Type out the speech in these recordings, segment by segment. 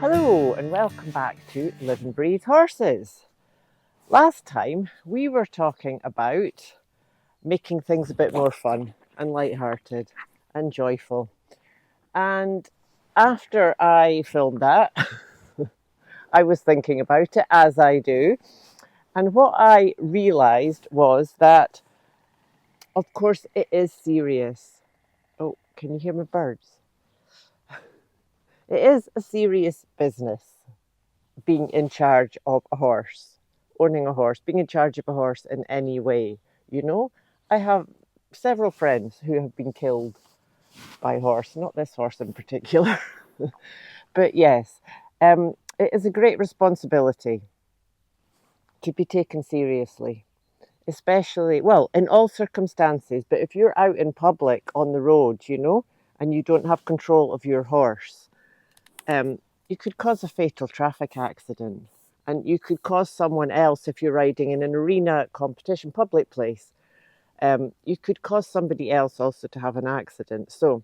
Hello and welcome back to Live and Breathe Horses. Last time we were talking about making things a bit more fun and light-hearted and joyful. And after I filmed that, I was thinking about it, as I do. And what I realised was that, of course, it is serious. Oh, can you hear my birds? It is a serious business, being in charge of a horse, owning a horse, being in charge of a horse in any way. You know, I have several friends who have been killed by a horse, not this horse in particular, but yes, it is a great responsibility to be taken seriously, especially, well, in all circumstances, but if you're out in public on the road, you know, and you don't have control of your horse, you could cause a fatal traffic accident, and you could cause someone else, if you're riding in an arena, competition, public place, you could cause somebody else also to have an accident. So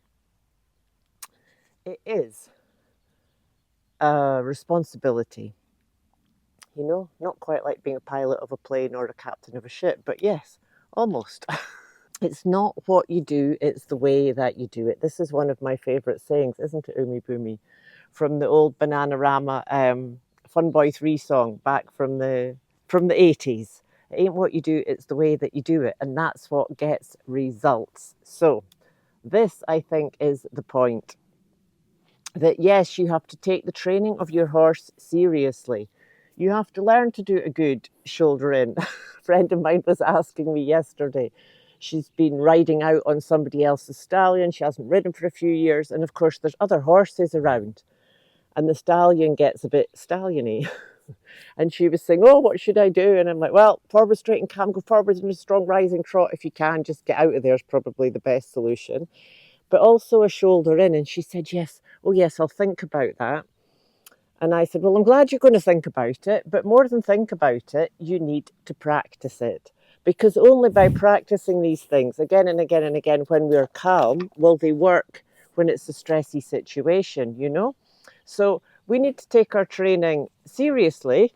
it is a responsibility, you know, not quite like being a pilot of a plane or a captain of a ship, but yes, almost. It's not what you do, it's the way that you do it. This is one of my favourite sayings, isn't it, Umi Boomy? From the old Bananarama Fun Boy 3 song back from the 80s. It ain't what you do, it's the way that you do it. And that's what gets results. So this, I think, is the point. That yes, you have to take the training of your horse seriously. You have to learn to do a good shoulder in. A friend of mine was asking me yesterday. She's been riding out on somebody else's stallion. She hasn't ridden for a few years. And of course, there's other horses around. And the stallion gets a bit stalliony. And she was saying, oh, what should I do? And I'm like, well, forward straight and calm, go forward in a strong rising trot if you can. Just get out of there is probably the best solution. But also a shoulder in. And she said, yes, oh yes, I'll think about that. And I said, well, I'm glad you're going to think about it, but more than think about it, you need to practice it. Because only by practicing these things again and again and again when we're calm will they work when it's a stressy situation, you know? So we need to take our training seriously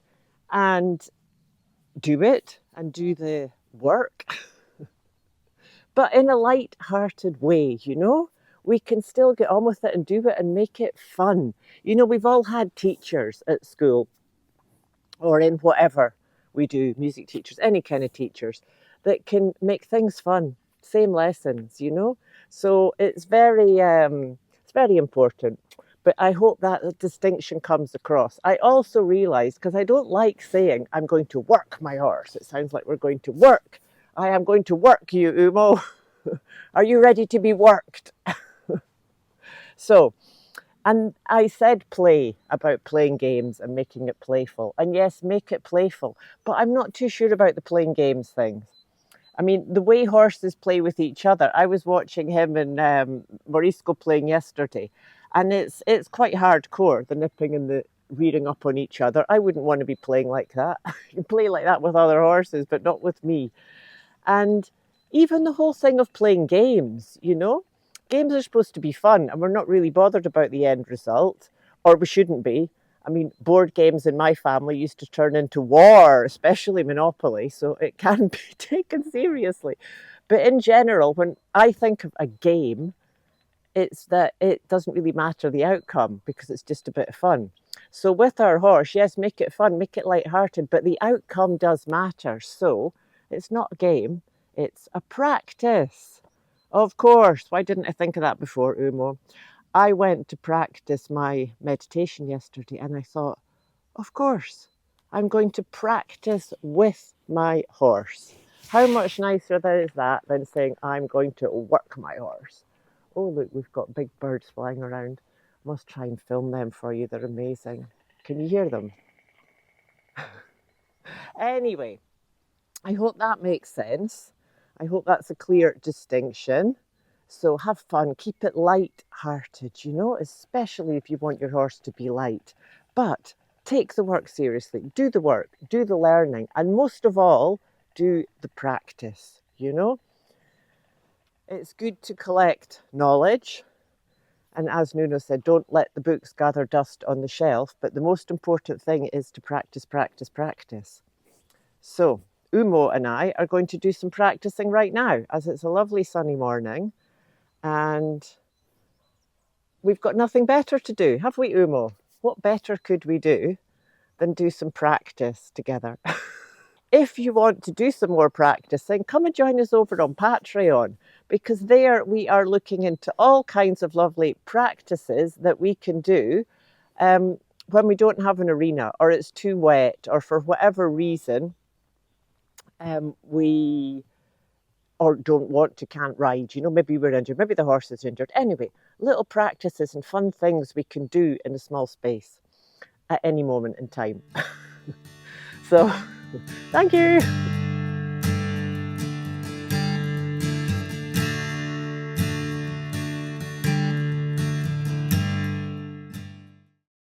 and do it and do the work, but in a light-hearted way, you know? We can still get on with it and do it and make it fun. You know, we've all had teachers at school or in whatever we do, music teachers, any kind of teachers, that can make things fun, same lessons, you know? So it's very important. But I hope that the distinction comes across. I also realise, because I don't like saying, I'm going to work my horse. It sounds like we're going to work. I am going to work you, Umo. Are you ready to be worked? So, and I said play, about playing games and making it playful. And yes, make it playful. But I'm not too sure about the playing games things. I mean, the way horses play with each other. I was watching him and Morisco playing yesterday. And it's quite hardcore, the nipping and the rearing up on each other. I wouldn't want to be playing like that. You can play like that with other horses, but not with me. And even the whole thing of playing games, you know, games are supposed to be fun and we're not really bothered about the end result, or we shouldn't be. I mean, board games in my family used to turn into war, especially Monopoly, so it can be taken seriously. But in general, when I think of a game, it's that it doesn't really matter the outcome because it's just a bit of fun. So with our horse, yes, make it fun, make it lighthearted, but the outcome does matter. So it's not a game, it's a practice. Of course. Why didn't I think of that before, Umo? I went to practice my meditation yesterday and I thought, of course, I'm going to practice with my horse. How much nicer is that than saying I'm going to work my horse? Oh, look, we've got big birds flying around. I must try and film them for you. They're amazing. Can you hear them? Anyway, I hope that makes sense. I hope that's a clear distinction. So have fun, keep it light-hearted, you know, especially if you want your horse to be light. But take the work seriously, do the work, do the learning, and most of all, do the practice, you know. It's good to collect knowledge And as Nuno said, don't let the books gather dust on the shelf, but the most important thing is to practice, practice, practice. So Umo and I are going to do some practicing right now, as it's a lovely sunny morning and we've got nothing better to do, have we, Umo? What better could we do than do some practice together? If you want to do some more practicing, come and join us over on Patreon, because there we are looking into all kinds of lovely practices that we can do when we don't have an arena or it's too wet or for whatever reason we or don't want to, can't ride. You know, maybe we're injured, maybe the horse is injured. Anyway, little practices and fun things we can do in a small space at any moment in time. So, thank you.